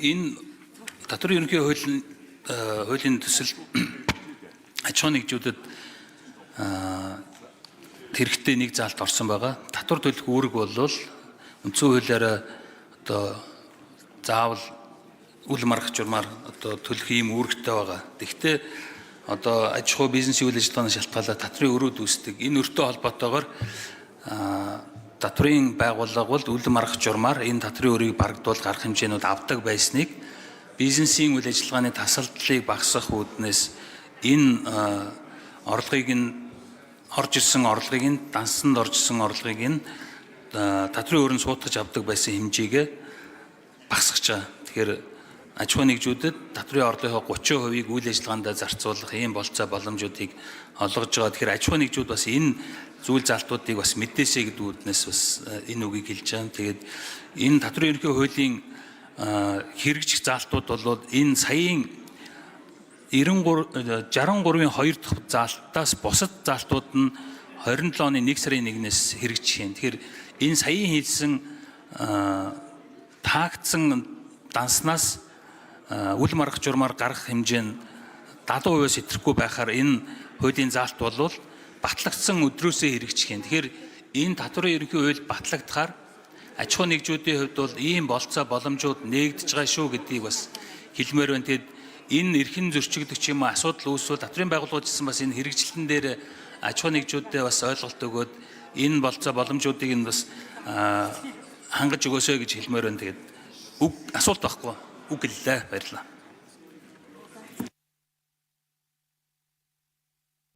энэ татварын ерөнхий хуулийн төсөл аж ахуйн нэгжүүдэд хэрэгтэй нэг заалт орсон байгаа. Татвар төлөх үүрэг бол үндсэн хуулиараа одоо заавал үл маргах журмаар одоо төлөх ийм үүрэгтэй байгаа. Гэхдээ одоо аж ахуй бизнесийн үйл ажиллагааны шалтгаалаад татварын өрөөд үүсдэг. Энэ өртөө холбоотойгоор татварын байгууллага бол үл маргах журмаар энэ татварын өрийг барагдуул гарах хэмжээнүүд авдаг байсныг бизнесийн үйл ажиллагааны тасалдлыг багасгах үүднээс энэ орлогыг нь орж ирсэн орлогыг нь дансанд орж ирсэн орлогыг нь татварын өрөнд суудгаж авдаг байсан хэмжээгээ багасгаж байгаа. Тэгэхээр аж ахуйн нэгжүүдэд татварын орлогын 30%-ийг үйл ажиллагаанд зарцуулах ийм болцоо боломжуудыг олгож байгаа. Тэгэхээр аж ахуйн нэгжүүд бас энэ зүйл залтуудыг бас мэдээсэй гэдэг үүднээс бас энэ үгийг хэлж байгаа. Тэгээд энэ татварын ерөнхий хуулийн хэрэгжих залтууд бол энэ саяын 63-ийн 2 дахь заалтаас бусад заалтууд нь 27 оны 1 сарын 1-ээс хэрэгжих юм. Тэгэхээр энэ саяын хийсэн таагдсан данснаас үл маргах журмаар гарах хэмжээ нь 70%-аас итэхгүй байхаар энэ хуулийн заалт бол батлагдсан өдрөөсөө хэрэгжих юм. Тэгэхээр энэ татварын ерөнхий хууль батлагдахаар аж ахуйн нэгжүүдийн хувьд бол ийм болцоо боломжууд нээгдэж байгаа шүү гэдгийг бас хэлмээр байна. Тэгэд энэ эрхэн зөрчигдөх юм асуудал үүсвэл татварын байгууллагууд гэсэн бас энэ хэрэгжилтэн дээр аж ахуйн нэгжүүдэд бас ойлголт өгөөд энэ болцоо боломжуудыг нь бас хангаж өгөөсэй гэж хэлмээр байна. Тэгээд асуулт байхгүй. Үг гэлээ. Баярлалаа.